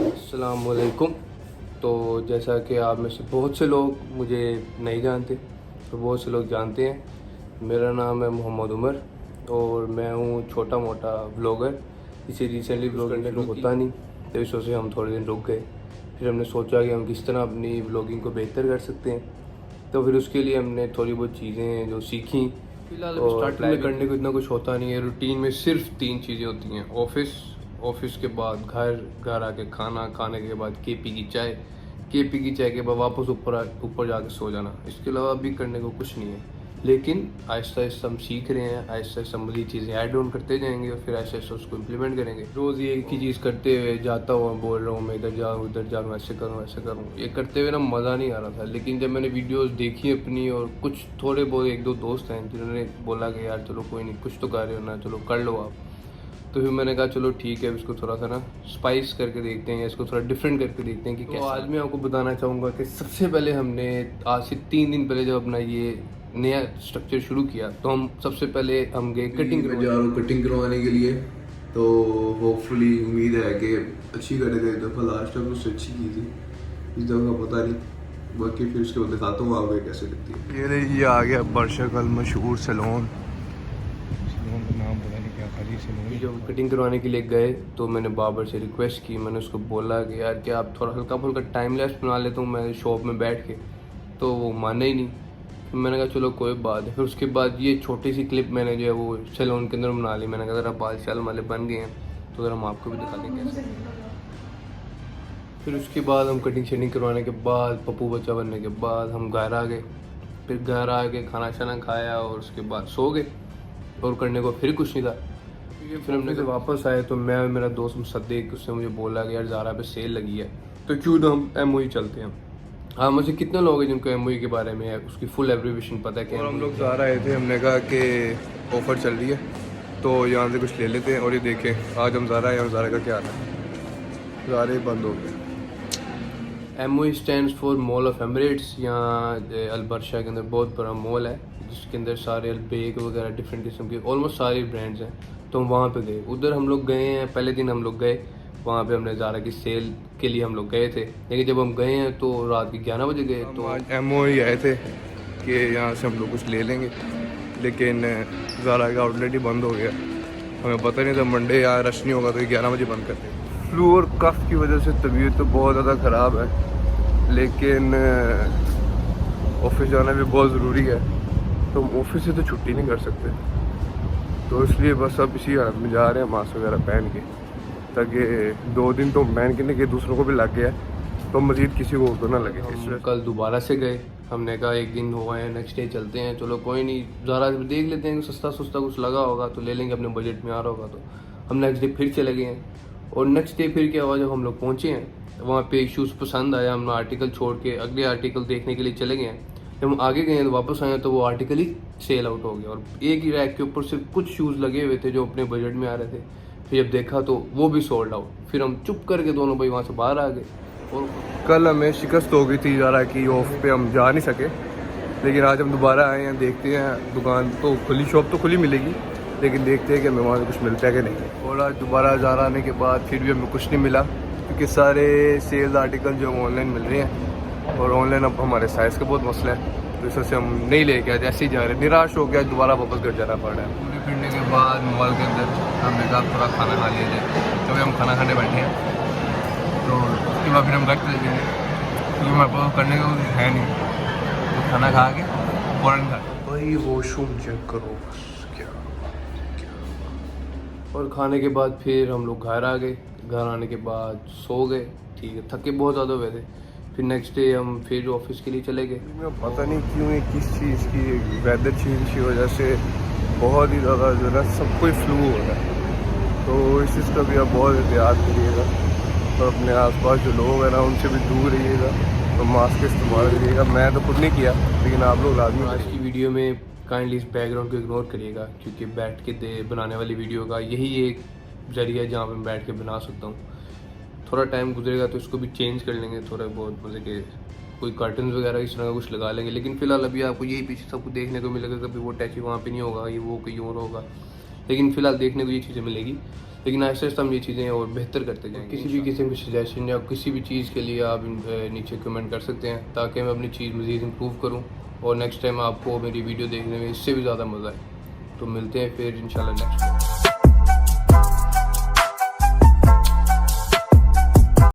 अस्सलामुअलैकुम। तो जैसा कि आप में से बहुत से लोग मुझे नहीं जानते, तो बहुत से लोग जानते हैं। मेरा नाम है मोहम्मद उमर और मैं हूँ छोटा मोटा ब्लॉगर। इसे रिसेंटली ब्लॉग करने को होता नहीं, तो इस वजह से हम थोड़े दिन रुक गए। फिर हमने सोचा कि हम किस तरह अपनी ब्लॉगिंग को बेहतर कर सकते हैं, तो फिर उसके लिए हमने थोड़ी बहुत चीज़ें जो सीखी। फिलहाल स्टार्टिंग में करने को इतना कुछ होता नहीं है। रूटीन में सिर्फ 3 चीज़ें होती हैं: ऑफिस के बाद घर आके खाना खाने के बाद केपी की चाय के बाद वापस ऊपर जाके सो जाना। इसके अलावा अभी करने को कुछ नहीं है। लेकिन आहिस्ता आहिस्ता हम सीख रहे हैं, आहिस्ता आहिस्ता हम मज़ीद चीज़ें ऐड ऑन करते जाएंगे और फिर आहिस्ता आहिस्ता उसको इम्प्लीमेंट करेंगे। रोज़ ये एक ही चीज़ करते हुए जाता हुआ बोल रहा हूँ मैं इधर जाऊँ उधर जाऊँ, ऐसे करूँ, ये करते हुए ना मज़ा नहीं आ रहा था। लेकिन जब मैंने वीडियोस देखी अपनी, और कुछ थोड़े बहुत 1-2 दोस्त हैं जिन्होंने बोला कि यार चलो कोई नहीं, कुछ तो कर रहे हो ना, चलो कर लो आप, तो फिर मैंने कहा चलो ठीक है, इसको थोड़ा सा ना स्पाइस करके देखते हैं या इसको थोड़ा डिफरेंट करके देखते हैं कि कैसे। आज मैं आपको बताना चाहूँगा कि सबसे पहले हमने आज से 3 दिन पहले जब अपना ये नया स्ट्रक्चर शुरू किया, तो हम सबसे पहले हम गए कटिंग करवाने के लिए। तो होपफुली उम्मीद है कि अच्छी करेगा। एक दफ़ा लास्ट टाइम उससे अच्छी की थी, इस दफ़ा पता नहीं, बाकी फिर उसके बाद दिखाता हूँ आपको कैसे लगती है। ये आ गया बर्शा का मशहूर सैलून का नाम पता नहीं क्या, खाली सैलून। जब कटिंग करवाने के लिए गए तो मैंने बाबर से रिक्वेस्ट की, मैंने उसको बोला कि यार क्या आप थोड़ा हल्का फुल्का टाइम लैप्स बना लेता हूँ मैं शॉप में बैठ के, तो वो माने ही नहीं। फिर मैंने कहा चलो कोई बात है। फिर उसके बाद ये छोटी सी क्लिप मैंने जो है वो सैलून के अंदर बना ली। मैंने कहा ज़रा बाल शाल वाले बन गए हैं तो ज़रा हम आपको भी दिखा देंगे कैसे। फिर उसके बाद हम कटिंग शटिंग करवाने के बाद, पप्पू बच्चा बनने के बाद हम घर आ गए। फिर घर आके खाना शाना खाया और उसके बाद सो गए, और करने को फिर कुछ नहीं था। फिर हमने जब वापस आए तो मैं और मेरा दोस्त मुसद्दिक, उसने मुझे बोला कि यार ज़ारा पे सेल लगी है, तो क्यों ना हम एमओई चलते हैं। हाँ, मुझे कितने लोग हैं जिनको एमओई के बारे में है, उसकी फुल एब्रीविएशन पता है कि। और हम लोग ज़ारा आए थे, हमने कहा कि ऑफ़र चल रही है तो यहाँ से कुछ ले लेते हैं। और ये देखें आज हम ज़ारा आए और ज़ारा का क्या हाल है, ज़ारा ही बंद हो गया। MoE stands for mall of Emirates. यहाँ अलबर्शा के अंदर बहुत बड़ा मॉल है जिसके अंदर सारे अलबेक वगैरह डिफरेंट किस्म के ऑलमोस्ट सारे ब्रांड्स हैं। तो हम वहाँ पे गए, उधर हम लोग गए हैं। पहले दिन हम लोग गए वहाँ पे, हमने ज़ारा की सेल के लिए हम लोग गए थे। लेकिन जब हम गए हैं तो रात के 11 बजे गए। तो आज एमओई आए थे कि यहाँ से हम लोग कुछ ले लेंगे, लेकिन ज़ारा का आउटलेट ही बंद हो गया। हमें पता नहीं था मंडे या रश नहीं होगा तो 11 बजे बंद करते हैं। फ्लू और कफ की वजह से तबीयत तो बहुत ज़्यादा ख़राब है, लेकिन ऑफिस जाना भी बहुत ज़रूरी है, तो हम ऑफिस से तो छुट्टी नहीं कर सकते। तो इसलिए बस अब इसी हालत में जा रहे हैं मास्क वगैरह पहन के, ताकि 2 दिन तो पहन के नहीं कि दूसरों को भी लग गया तो मज़ीद किसी को तो ना लगे। हम कल दोबारा से गए, हमने कहा एक दिन हुआ है, नेक्स्ट डे चलते हैं। चलो कोई नहीं, ज़रा देख लेते हैं, सस्ता कुछ लगा होगा तो ले लेंगे, अपने बजट में आ रहा होगा तो। हम नेक्स्ट डे फिर चले गए हैं, और नेक्स्ट डे फिर क्या हुआ, जब हम लोग पहुँचे हैं वहाँ पे एक शूज़ पसंद आया, हम आर्टिकल छोड़ के अगले आर्टिकल देखने के लिए चले गए हैं। जब हम आगे गए तो वापस आए तो वो आर्टिकल ही सेल आउट हो गया, और एक ही रैक के ऊपर सिर्फ कुछ शूज़ लगे हुए थे जो अपने बजट में आ रहे थे। फिर जब देखा तो वो भी सोल्ड आउट। फिर हम चुप करके दोनों भाई वहाँ से बाहर आ गए। और कल हमें शिकस्त हो गई थी ज़ारा की, ऑफ पे हम जा नहीं सके, लेकिन आज हम दोबारा आए हैं। देखते हैं, दुकान तो खुली, शॉप तो खुली मिलेगी, लेकिन देखते हैं कि हमें वहाँ से कुछ मिलता है कि नहीं। और आज दोबारा ज़ारा आने के बाद फिर भी हमें कुछ नहीं मिला, क्योंकि सारे सेल्स आर्टिकल जो ऑनलाइन मिल रहे हैं, और ऑनलाइन अब हमारे साइज़ का बहुत मसला है, तो इस वजह से हम नहीं लेके आज ऐसे ही जा रहे हैं। निराश हो गया, दोबारा वापस घर जाना पड़ रहा है। पूरे फिरने के बाद मॉल के अंदर हमने कहा थोड़ा खाना खा लिया जाए, क्योंकि हम खाना खाने बैठे हैं, तो उसके बाद फिर हम घर चले जाएंगे, क्योंकि हमारे पास करने का कुछ है नहीं। तो खाना खा के फ़ौरन खा भाई वॉशरूम चेक करो क्या। और खाने के बाद फिर हम लोग घर आ गए। घर आने के बाद सो गए, ठीक है, थके बहुत ज़्यादा हुए थे। फिर नेक्स्ट डे हम फिर ऑफिस के लिए चले गए। पता नहीं क्यों है, किस चीज़ की वेदर चेंज की वजह से बहुत ही ज़्यादा जो है सब कोई फ्लू हो रहा है, तो इस चीज़ का भी आप बहुत एहतियात करिएगा, और अपने आसपास जो लोग हैं ना उनसे भी दूर रहिएगा, तो मास्क का इस्तेमाल करिएगा। मैं तो खुद नहीं किया, लेकिन आप लोग लाजमी। आज की वीडियो में काइंडली इस बैकग्राउंड को इग्नोर करिएगा, क्योंकि बैठ के बनाने वाली वीडियो का यही एक जरिया है जहाँ पर मैं बैठ के बना सकता हूँ। थोड़ा टाइम गुजरेगा तो इसको भी चेंज कर लेंगे, थोड़ा बहुत मजे के कोई कर्टन वगैरह इस तरह का कुछ लगा लेंगे। लेकिन फिलहाल अभी आपको यही पीछे सबको देखने को मिलेगा, कभी वो टैची वहाँ पे नहीं होगा, ये वो कहीं और होगा। लेकिन फ़िलहाल देखने को ये चीज़ें मिलेगी, लेकिन आहिस्ता आहिस्ता हम ये चीज़ें और बेहतर करते जाएंगे। किसी भी किस्म की सजेशन या किसी भी चीज़ के लिए आप नीचे कमेंट कर सकते हैं, ताकि मैं अपनी चीज़ मज़ीद इम्प्रूव करूँ और नेक्स्ट टाइम आपको मेरी वीडियो देखने में इससे भी ज़्यादा मज़ा आए। तो मिलते हैं फिर इंशाल्लाह नेक्स्ट।